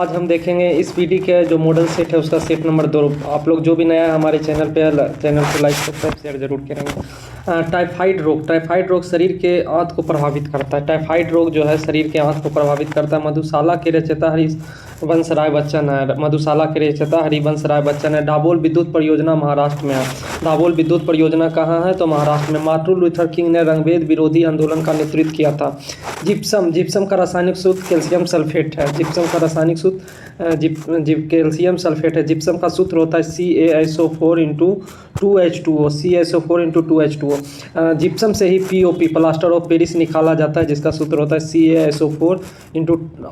आज हम देखेंगे इस पीडी के जो मॉडल सेट है उसका सेट नंबर 2। आप लोग जो भी नया है हमारे चैनल को लाइक सब्सक्राइब शेयर जरूर करेंगे। टाइफाइड रोग शरीर के आंत को प्रभावित करता है। टाइफाइड रोग जो है शरीर के आंत को प्रभावित करता है। मधुशाला के रचयिता हरिवंश राय बच्चन है। मधुशाला के रचयिता हरिवंश राय बच्चन है। दाभोल विद्युत परियोजना महाराष्ट्र में है। दाभोल विद्युत परियोजना कहाँ है? तो महाराष्ट्र में। मार्टिन लूथर किंग ने रंगभेद विरोधी आंदोलन का नेतृत्व किया था। जिप्सम का रासायनिक सूत्र कैल्शियम सल्फेट है। जिप्सम का रासायनिक सूत्र कैल्शियम सल्फेट है। जिप्सम का सूत्र होता है CaSO4 CaSO4 जिप्सम से ही POP प्लास्टर ऑफ पेरिस निकाला जाता है, जिसका सूत्र होता है CaSO4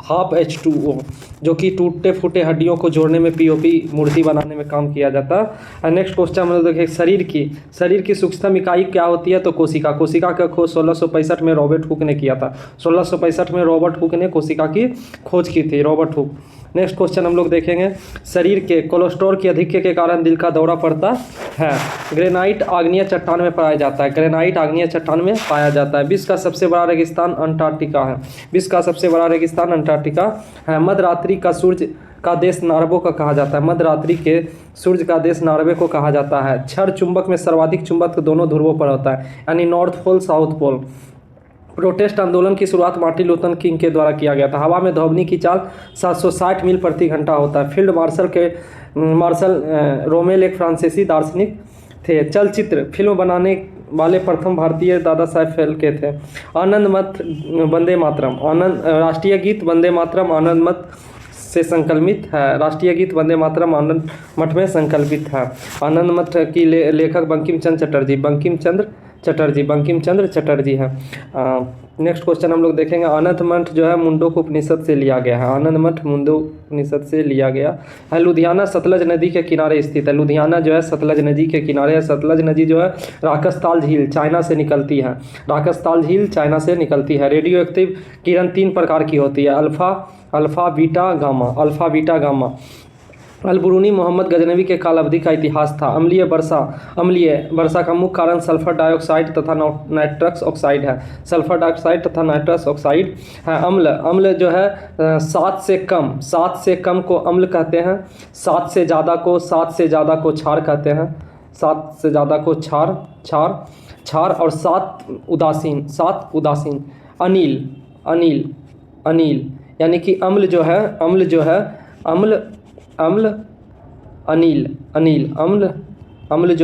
½ जो कि टूटे फूटे हड्डियों को जोड़ने में POP मूर्ति बनाने में काम किया जाता है। नेक्स्ट क्वेश्चन हम लोग देखें शरीर की सूक्ष्म इकाई क्या होती है? तो कोशिका का खोज 1665 में रॉबर्ट हुक ने किया था। 1665 में रॉबर्ट हुक ने कोशिका की खोज की थी, रॉबर्ट हुक। नेक्स्ट क्वेश्चन हम लोग देखेंगे शरीर के कोलेस्ट्रॉल के अधिक्य के कारण दिल का दौरा पड़ता है। ग्रेनाइट आग्नेय चट्टान में पाया जाता है। ग्रेनाइट आग्नेय चट्टान में पाया जाता है। विश्व का सबसे बड़ा रेगिस्तान अंटार्कटिका है। विश्व का सबसे बड़ा रेगिस्तान अंटार्कटिका है। मध्यरात्रि का सूर्य का देश नार्वे को कहा जाता है। मध्यरात्रि के सूर्य का देश नार्वे को कहा जाता है। क्षण चुंबक में सर्वाधिक चुंबक दोनों ध्रुवों पर होता है, यानी north pole south pole. Protest आंदोलन की शुरुआत मार्टिन लूथर किंग के द्वारा किया गया था। हवा में ध्वनि की चाल 760 मील प्रति घंटा होता है। फील्ड मार्शल रोमेल एक फ्रांसीसी दार्शनिक थे। चलचित्र फिल्म बनाने वाले प्रथम भारतीय दादा साहेब फाल्के थे। आनंद मठ वंदे मातरम राष्ट्रीय गीत वंदे मातरम आनंद मठ से संकल्पित है। राष्ट्रीय गीत वंदे मातरम आनंद मठ में संकल्पित है। आनंद मठ की लेखक बंकिम चंद्र चटर्जी है। नेक्स्ट क्वेश्चन हम लोग देखेंगे आनंद मठ जो है मुंडोक उपनिषद से लिया गया है। आनंद मठ मुंडोक उपनिषद से लिया गया है। लुधियाना सतलज नदी के किनारे स्थित है। लुधियाना जो है सतलज नदी के किनारे है। सतलज नदी जो है राकसताल झील चाइना से निकलती है। राकसताल झील चाइना से निकलती है। रेडियो एक्टिव किरण 3 प्रकार की होती है, alpha beta gamma. Alberuni Mohammad Ghaznavi के काल अवधि का इतिहास था। अम्लीय वर्षा का मुख्य कारण सल्फर डाइऑक्साइड तथा नाइट्रस ऑक्साइड है। सल्फर डाइऑक्साइड तथा नाइट्रस ऑक्साइड है। अम्ल जो है 7 से कम को अम्ल कहते हैं। 7 से ज़्यादा को क्षार कहते हैं। 7 से ज़्यादा को क्षार और 7 उदासीन। अनिल यानी कि अम्ल जो है अम्ल जो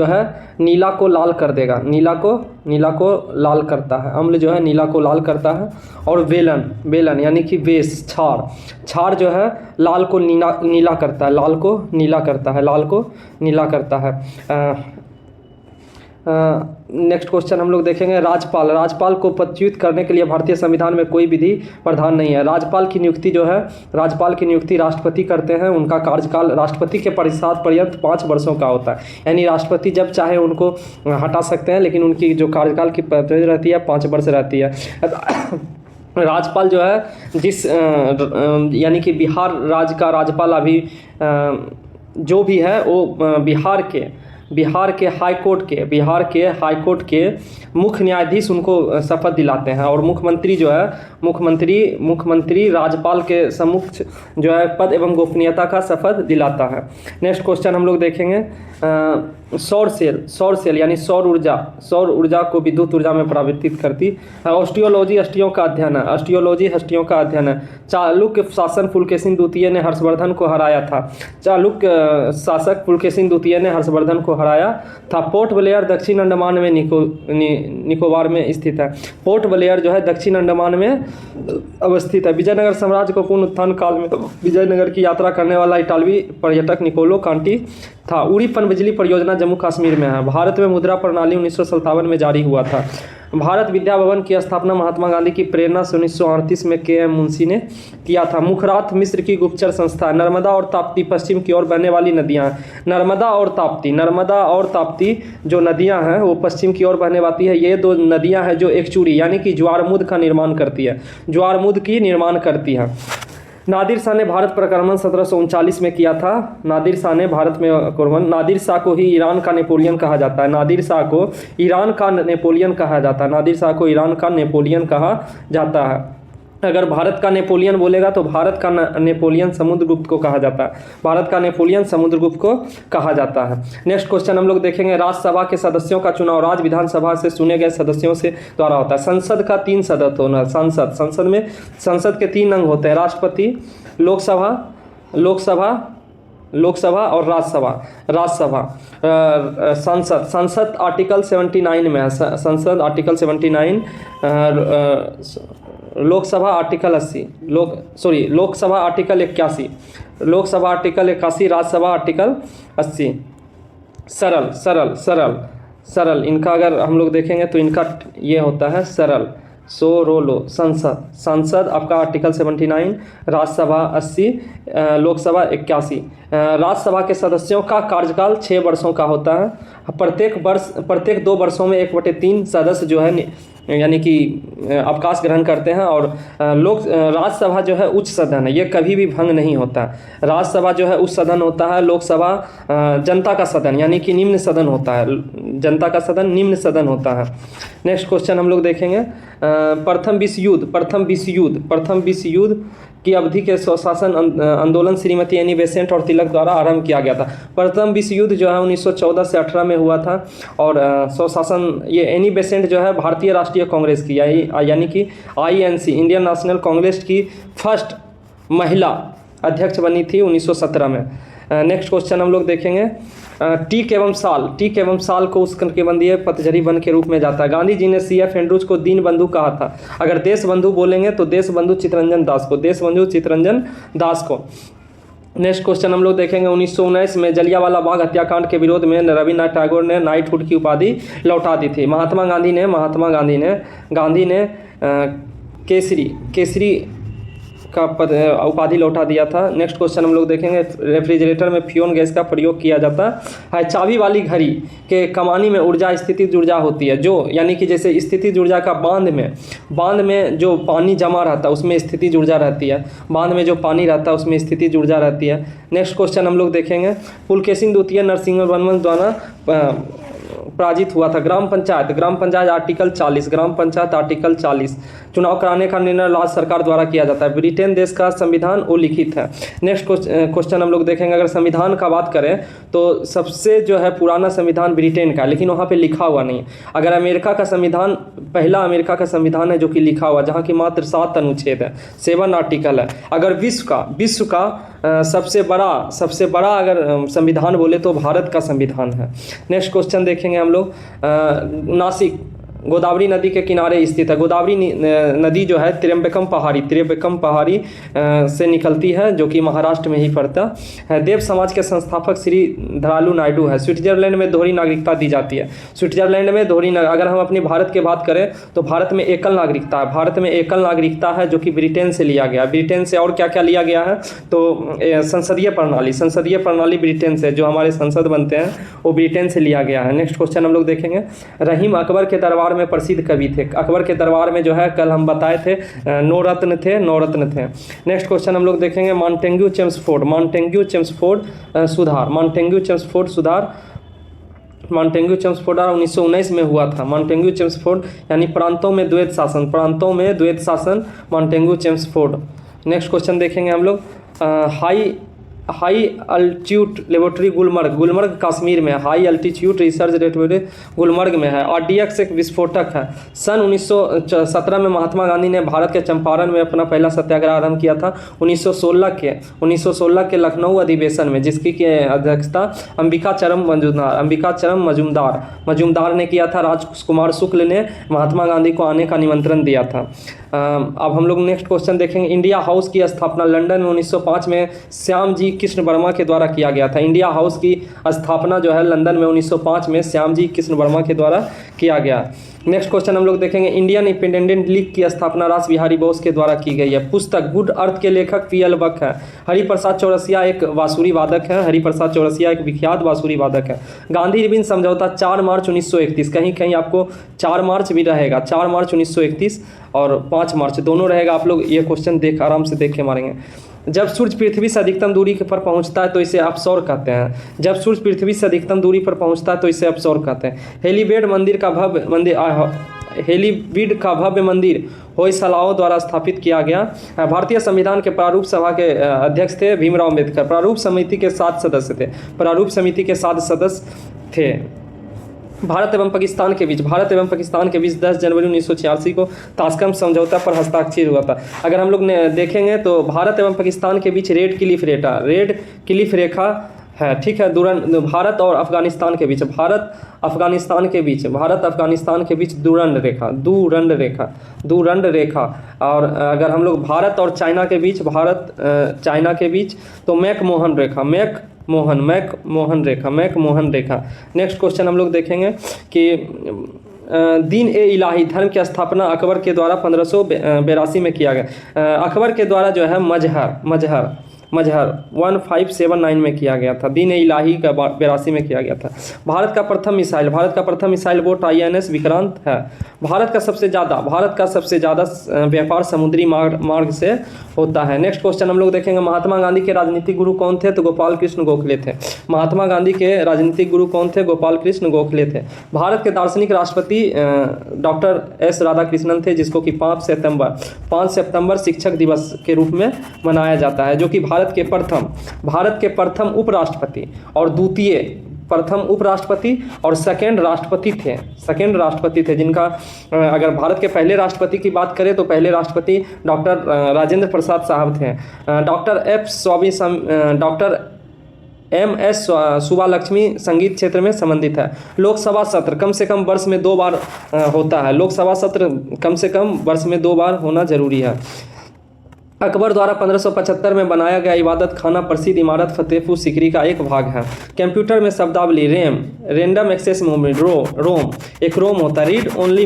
है नीला को लाल कर देगा। नीला को लाल करता है। अम्ल जो है नीला को लाल करता है। और वेलन यानी कि बेस क्षार जो है लाल को नीला करता है। नेक्स्ट क्वेश्चन हम लोग देखेंगे राज्यपाल को पदच्युत करने के लिए भारतीय संविधान में कोई विधि प्रावधान नहीं है। राज्यपाल की नियुक्ति राष्ट्रपति करते हैं। उनका कार्यकाल राष्ट्रपति के परिषद पर्यंत 5 वर्षों का होता है, यानी राष्ट्रपति जब चाहे उनको हटा सकते हैं, लेकिन उनकी जो कार्यकाल की परिधि रहती है 5 वर्ष रहती है। राज्यपाल जो है यानी कि बिहार राज्य का राज्यपाल अभी जो भी है वो बिहार के हाई कोर्ट के मुख्य न्यायाधीश उनको शपथ दिलाते हैं। और मुख्यमंत्री जो है मुख्यमंत्री राज्यपाल के सम्मुख जो है पद एवं गोपनीयता का शपथ दिलाता है। नेक्स्ट क्वेश्चन हम लोग देखेंगे सौर सेल यानी सौर ऊर्जा को विद्युत ऊर्जा में परिवर्तित करती है। ऑस्टियोलॉजी हस्तियों का अध्ययन है। चालुक्य शासक पुलकेशिन द्वितीय ने हर्षवर्धन को हराया था। पोर्ट ब्लेयर दक्षिण अंडमान में निकोबार में स्थित है। पोर्ट ब्लेयर जो है दक्षिण अंडमान में अवस्थित है। विजयनगर साम्राज्य को पूर्ण उत्थान काल में विजयनगर की यात्रा करने वाला इटालवी पर्यटक निकोलो कांटी था। उड़ी पनबिजली परियोजना जम्मू कश्मीर में है। भारत में मुद्रा प्रणाली 1957 में जारी हुआ था। भारत विद्या भवन की स्थापना महात्मा गांधी की प्रेरणा से 1938 में KM मुंशी ने किया था। मुखरात मिस्र की गुप्तचर संस्था। नर्मदा और ताप्ती पश्चिम की ओर बहने वाली नदियां हैं। नर्मदा और ताप्ती जो नदियां हैं वो पश्चिम की ओर बहने वाली है। ये 2 नदियां हैं जो एक चूड़ी यानी कि ज्वारमुद का निर्माण करती है। नादिर शाह ने भारत पर आक्रमण 1739 में किया था। नादिर शाह को ही ईरान का नेपोलियन कहा जाता है। नादिर शाह को ईरान का नेपोलियन कहा जाता है। अगर भारत का नेपोलियन बोलेगा तो भारत का नेपोलियन समुद्रगुप्त को कहा जाता है। भारत का नेपोलियन समुद्रगुप्त को कहा जाता है। नेक्स्ट क्वेश्चन हम लोग देखेंगे, राज्यसभा के सदस्यों का चुनाव राज्य विधानसभा से चुने गए सदस्यों से द्वारा होता है। संसद का 3 सदस्य होना, संसद के 3 अंग होते हैं, राष्ट्रपति, लोकसभा और राज्यसभा। संसद आर्टिकल 79 में है, संसद article 79, Lok Sabha article 80, Lok Sabha article 81, Rajya Sabha article 80। सरल इनका अगर हम लोग देखेंगे तो इनका ये होता है सरल। संसद आपका आर्टिकल 79, राज्यसभा 80, लोकसभा 81। राज्यसभा के सदस्यों का कार्यकाल 6 वर्षों का होता है। प्रत्येक 2 वर्षों में 1/3 सदस्य जो है यानी कि अवकाश ग्रहण करते हैं। और राज्यसभा जो है उच्च सदन है, ये कभी भी भंग नहीं होता। राज्यसभा जो है उच्च सदन होता है, लोकसभा जनता का सदन यानी कि निम्न सदन होता है, जनता का सदन निम्न सदन होता है। नेक्स्ट क्वेश्चन हम लोग देखेंगे, प्रथम विश्व युद्ध की अवधि के स्वशासन आंदोलन श्रीमती एनी बेसेंट और तिलक द्वारा आरंभ किया गया था। प्रथम विश्व युद्ध जो है 1914 से 18 में हुआ था। और स्वशासन ये एनी बेसेंट जो है भारतीय राष्ट्रीय कांग्रेस की यानी कि INC इंडियन नेशनल कांग्रेस की फर्स्ट महिला अध्यक्ष बनी थी 1917 में। नेक्स्ट क्वेश्चन हम लोग देखेंगे, टीक एवं साल को उष्णकटिबंधीय पतझड़ी वन के रूप में जाता है। गांधी जी ने CF एंड्रूज को दीन बंधु कहा था। अगर देश बंधु बोलेंगे तो देश बंधु चित्तरंजन दास को। नेक्स्ट क्वेश्चन हम लोग देखेंगे, 1919 में जलियांवाला बाग हत्याकांड के विरोध में रविन्द्रनाथ टैगोर ने नाइटहुड की उपाधि लौटा दी थी। महात्मा गांधी ने केसरी का उपाधि लौटा दिया था। नेक्स्ट क्वेश्चन हम लोग देखेंगे, रेफ्रिजरेटर में फ्यून गैस का प्रयोग किया जाता है। चाबी वाली घड़ी के कमानी में ऊर्जा स्थितिज ऊर्जा होती है, जो यानी कि जैसे स्थितिज ऊर्जा का बांध में जो पानी जमा रहता है उसमें स्थितिज ऊर्जा रहती है, बांध में जो पानी रहता है उसमें स्थितिज ऊर्जा रहती है। नेक्स्ट क्वेश्चन हम लोग देखेंगे, पुलकेशिन द्वितीय नरसिंहवर्मन द्वारा पराजित हुआ था। ग्राम पंचायत आर्टिकल 40 चुनाव कराने का निर्णय राज्य सरकार द्वारा किया जाता है। ब्रिटेन देश का संविधान उल्लिखित है। नेक्स्ट क्वेश्चन हम लोग देखेंगे, अगर संविधान का बात करें तो सबसे जो है पुराना संविधान ब्रिटेन का है, लेकिन वहाँ पे लिखा हुआ नहीं। अगर अमेरिका का संविधान, पहला अमेरिका का संविधान है जो कि लिखा हुआ, जहाँ की मात्र 7 अनुच्छेद है, 7 आर्टिकल है। अगर विश्व का सबसे बड़ा अगर संविधान बोले तो भारत का संविधान है। नेक्स्ट क्वेश्चन देखेंगे हम लोग, नासिक गोदावरी नदी के किनारे स्थित है। गोदावरी नदी जो है त्र्यंबकम पहाड़ी से निकलती है, जो कि महाराष्ट्र में ही पड़ता है। देव समाज के संस्थापक श्री धरालू नायडू है। स्विट्जरलैंड में दोहरी नागरिकता दी जाती है। स्विट्जरलैंड में अगर हम अपने भारत की बात करें तो भारत में एकल नागरिकता है। भारत में एकल नागरिकता है जो कि ब्रिटेन से लिया गया। ब्रिटेन से और क्या क्या लिया गया है तो संसदीय प्रणाली ब्रिटेन से, जो हमारे संसद बनते हैं वो ब्रिटेन से लिया गया है। नेक्स्ट क्वेश्चन हम लोग देखेंगे, रहीम अकबर के दरबार में प्रसिद्ध कवि थे। अकबर के दरबार में जो है कल हम बताए थे 9 रत्न थे। नेक्स्ट क्वेश्चन हम लोग देखेंगे, मॉन्टेग्यू चेम्सफोर्ड सुधार 1919 में हुआ था। मॉन्टेग्यू चेम्सफोर्ड यानी प्रांतों में द्वैत शासन मॉन्टेग्यू चेम्सफोर्ड। नेक्स्ट क्वेश्चन देखेंगे हम लोग, high altitude laboratory Gulmarg Kashmir में, high altitude research laboratory Gulmarg में है। RDX एक विस्फोटक है। सन 1917 में महात्मा गांधी ने भारत के चंपारण में अपना पहला सत्याग्रह आरंभ किया था। 1916 के लखनऊ अधिवेशन में, जिसकी अध्यक्षता अंबिका चरम मजूमदार ने किया था। राजकुमार शुक्ल ने महात्मा गांधी को आने का निमंत्रण दिया था। अब हम लोग नेक्स्ट क्वेश्चन देखेंगे, इंडिया हाउस की स्थापना लंदन में 1905 में श्याम जी कृष्ण वर्मा के द्वारा किया गया था। इंडिया हाउस की स्थापना जो है लंदन में 1905 में श्याम जी कृष्ण वर्मा के द्वारा किया गया। नेक्स्ट क्वेश्चन हम लोग देखेंगे, इंडियन इंडिपेंडेंट लीग की स्थापना रास बिहारी बोस के द्वारा की गई है। पुस्तक गुड अर्थ के लेखक PL बक है। हरिप्रसाद चौरसिया एक बांसुरी वादक है। एक विख्यात बांसुरी वादक है। गांधी रिबन समझौता 4 मार्च 1931, कहीं आपको 4 मार्च भी रहेगा, 4 मार्च 1931 और 5 मार्च दोनों रहेगा। आप लोग ये क्वेश्चन आराम से देख के मारेंगे। जब सूर्य पृथ्वी से अधिकतम दूरी पर पहुंचता है तो इसे अपसौर कहते हैं। हेलीबीड का भव्य मंदिर होय सलाओं द्वारा स्थापित किया गया। भारतीय संविधान के प्रारूप सभा के अध्यक्ष थे भीमराव अम्बेडकर। प्रारूप समिति के 7 सदस्य थे। प्रारूप समिति के 7 सदस्य थे। भारत एवं पाकिस्तान के बीच 10 जनवरी 1986 को ताशकंद समझौता पर हस्ताक्षर हुआ था। अगर हम लोग देखेंगे तो भारत एवं पाकिस्तान के बीच रेड क्लिफ रेखा है, ठीक है। भारत और अफगानिस्तान के बीच भारत अफगानिस्तान के बीच दुरंड रेखा। और अगर हम लोग भारत और चाइना के बीच तो मैकमोहन रेखा। नेक्स्ट क्वेश्चन हम लोग देखेंगे कि दीन ए इलाही धर्म की स्थापना अकबर के द्वारा 1582 में किया गया। अकबर के द्वारा जो है मजहर 1579 में किया गया था। दीन ए इलाही का 82 में किया गया था। भारत का प्रथम मिसाइल बोट INS विक्रांत है। भारत का सबसे ज़्यादा व्यापार समुद्री मार्ग से होता है। नेक्स्ट क्वेश्चन हम लोग देखेंगे, महात्मा गांधी के राजनीतिक गुरु कौन थे? तो गोपाल कृष्ण गोखले थे। महात्मा गांधी के राजनीतिक गुरु कौन थे? गोपाल कृष्ण गोखले थे। भारत के दार्शनिक राष्ट्रपति डॉक्टर S राधाकृष्णन थे, जिसको कि 5 सितंबर शिक्षक दिवस के रूप में मनाया जाता है, जो कि भारत के प्रथम उपराष्ट्रपति और द्वितीय प्रथम उपराष्ट्रपति और सेकंड राष्ट्रपति थे जिनका अगर भारत के पहले राष्ट्रपति की बात करें तो पहले राष्ट्रपति डॉक्टर राजेंद्र प्रसाद साहब थे। डॉक्टर MS सुब्बालक्ष्मी संगीत क्षेत्र में संबंधित है। लोकसभा सत्र कम से कम वर्ष में 2 बार होता है। लोकसभा सत्र कम से कम वर्ष में 2 बार होना जरूरी है। अकबर द्वारा 1575 में बनाया गया इबादत खाना प्रसिद्ध इमारत फतेहपुर सीकरी का एक भाग है। कंप्यूटर में शब्दावली रैंडम एक्सेस मेमोरी रोम एक रोम होता है। Read only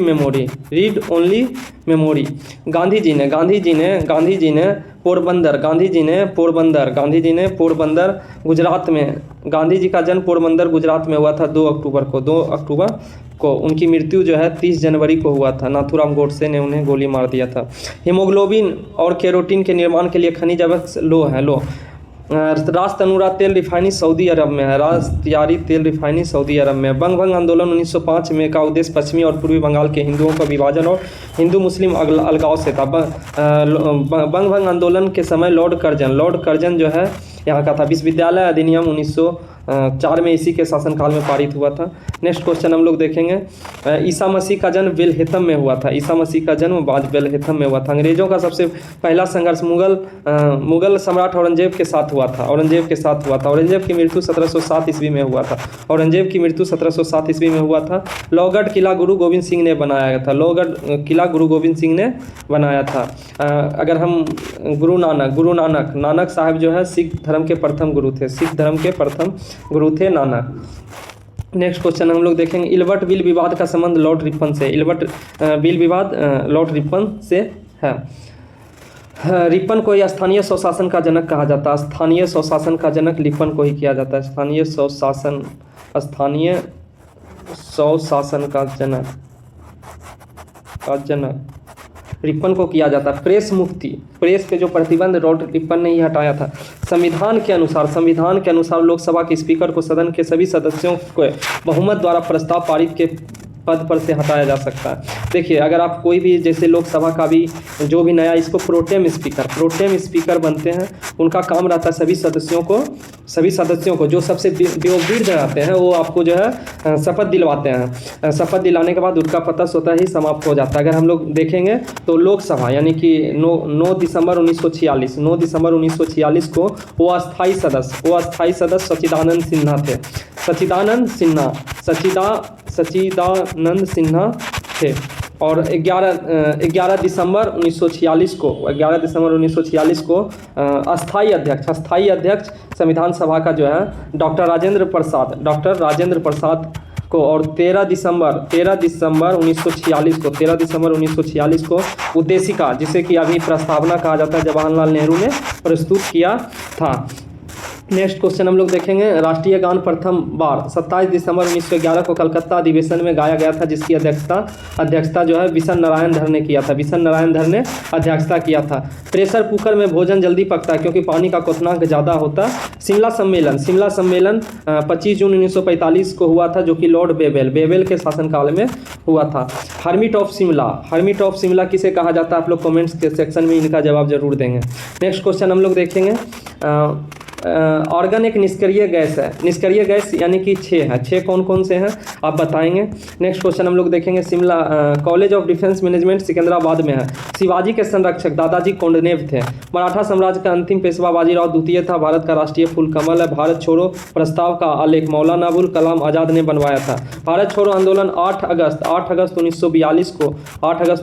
memory. Gandhi ji ने पोरबंदर गुजरात में। गांधी जी का जन्म पोरबंदर गुजरात में हुआ था 2 अक्टूबर को। उनकी मृत्यु जो है 30 जनवरी को हुआ था। नाथूराम गोडसे ने उन्हें गोली मार दिया था। हीमोग्लोबिन और केरोटीन के निर्माण के लिए खनिज अवश्य लो है। रास तनूरा तेल रिफाइनरी सऊदी अरब में है। रास तियारी तेल रिफाइनरी सऊदी अरब में। बंग आंदोलन 1905 में का उद्देश्य पश्चिमी और पूर्वी बंगाल के हिंदुओं का विभाजन और हिंदू मुस्लिम अलगाव से था। बंग आंदोलन के समय लॉर्ड कर्जन जो है यहाँ का था। विश्वविद्यालय अधिनियम 1904 में इसी के शासनकाल में पारित हुआ था। नेक्स्ट क्वेश्चन हम लोग देखेंगे, ईसा मसीह का जन्म बेलहेतम में हुआ था। बेलहेतम में हुआ था। अंग्रेजों का सबसे पहला संघर्ष मुगल सम्राट औरंगजेब के साथ हुआ था। औरंगजेब की मृत्यु 1707 ईस्वी में हुआ था। लोहगढ़ किला गुरु गोविंद सिंह ने बनाया था। अगर हम गुरु नानक साहब जो है सिख धर्म के प्रथम गुरु थे नानक। नेक्स्ट क्वेश्चन हम लोग देखेंगे, इल्बर्ट बिल विवाद का संबंध लॉर्ड रिपन से। लॉर्ड रिपन से है। रिपन को स्थानीय स्वशासन का जनक कहा जाता है। स्थानीय स्वशासन का जनक रिपन को ही किया जाता है। स्थानीय स्वशासन का जनक रिपन को किया जाता है। प्रेस पे जो प्रतिबंध लॉर्ड रिपन ने ही हटाया था। संविधान के अनुसार लोकसभा के स्पीकर को सदन के सभी सदस्यों को बहुमत द्वारा प्रस्ताव पारित के पद पर से हटाया जा सकता है। देखिए, अगर आप कोई भी जैसे लोकसभा का भी जो भी नया इसको प्रोटेम स्पीकर बनते हैं, उनका काम रहता है सभी सदस्यों को जो सबसे वयोवृद्ध रहते हैं वो आपको जो है शपथ दिलवाते हैं। शपथ दिलाने के बाद उनका पद स्वतः ही समाप्त हो जाता है। अगर हम लोग देखेंगे तो लोकसभा यानी कि 9 दिसंबर 1946 को वो अस्थाई सदस्य सच्चिदानंद सिन्हा थे। सच्चिदानंद सिन्हा थे। और 11 दिसंबर 1946 को अस्थाई अध्यक्ष संविधान सभा का जो है डॉक्टर राजेंद्र प्रसाद को, और 13 दिसंबर 1946 को उद्देशिका, जिसे कि अभी प्रस्तावना कहा जाता है, जवाहरलाल नेहरू ने प्रस्तुत किया था। नेक्स्ट क्वेश्चन हम लोग देखेंगे, राष्ट्रीय गान प्रथम बार 27 दिसंबर 1911 को कलकत्ता अधिवेशन में गाया गया था, जिसकी अध्यक्षता जो है बिशन नारायण धर ने किया था। अध्यक्षता किया था। प्रेशर कुकर में भोजन जल्दी पकता है क्योंकि पानी का क्वथनांक ज़्यादा होता शिमला सम्मेलन 25 जून 1945 को हुआ था, जो कि लॉर्ड बेबेल के शासनकाल में हुआ था। हर्मिट ऑफ शिमला किसे कहा जाता है? आप लोग कमेंट्स के सेक्शन में इनका जवाब जरूर देंगे। नेक्स्ट क्वेश्चन हम लोग देखेंगे, ऑर्गन एक निष्क्रिय गैस है। निष्क्रिय गैस यानी कि 6 है। 6 कौन कौन से हैं आप बताएंगे। नेक्स्ट क्वेश्चन हम लोग देखेंगे, Shimla college of defence management Secunderabad में है। शिवाजी के संरक्षक दादाजी कोंडदेव थे। मराठा साम्राज्य का अंतिम पेशवा बाजीराव द्वितीय था। भारत का राष्ट्रीय फूल कमल है। भारत छोड़ो प्रस्ताव का आलेख मौलाना अबुल कलाम आज़ाद ने बनवाया था। भारत छोड़ो आंदोलन 8 अगस्त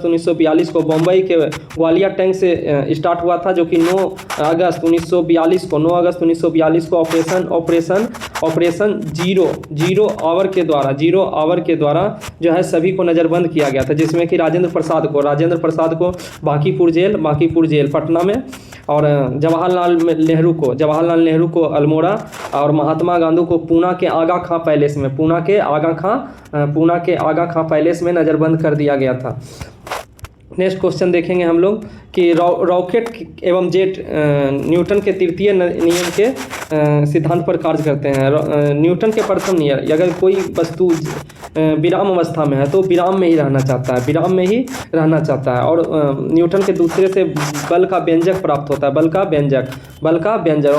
1942 को बम्बई के ग्वालियर टैंक से स्टार्ट हुआ था, जो कि 9 अगस्त 1942 को ऑपरेशन जीरो आवर के द्वारा जो है सभी को नज़रबंद किया गया था, जिसमें कि राजेंद्र प्रसाद को बांकीपुर जेल पटना में, और जवाहरलाल नेहरू को अल्मोड़ा, और महात्मा गांधी को पूना के आगा खां पैलेस में नज़रबंद कर दिया गया था। नेक्स्ट क्वेश्चन देखेंगे हम लोग कि रॉकेट एवं जेट न्यूटन के तृतीय नियम के सिद्धांत पर कार्य करते हैं। न्यूटन के प्रथम नियम, अगर कोई वस्तु विराम अवस्था में है तो विराम में ही रहना चाहता है, और न्यूटन के दूसरे से बल का व्यंजक प्राप्त होता है, बल का व्यंजक, और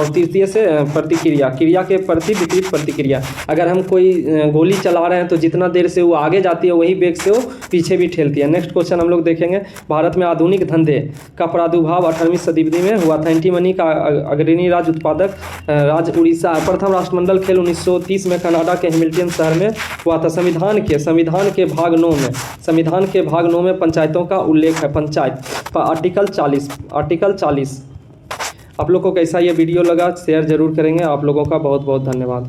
तृतीय से क्रिया के प्रति विपरीत प्रतिक्रिया। अगर हम कोई गोली चला रहे हैं तो जितना देर से वो आगे जाती है वही वेग से वो पीछे भी ठेलती है। नेक्स्ट क्वेश्चन हम लोग देखेंगे, भारत में आधुनिक धंधे का प्रादुर्भाव 18वीं सदी में हुआ था। एंटीमनी का अग्रणी राज्य उत्पादक राज्य उड़ीसा। प्रथम राष्ट्रमंडल खेल 1930 में कनाडा के हैमिल्टन शहर में हुआ था। संविधान के भाग 9 में पंचायतों का उल्लेख है। पंचायत आर्टिकल 40। आप लोग को कैसा ये वीडियो लगा शेयर जरूर करेंगे। आप लोगों का बहुत बहुत धन्यवाद।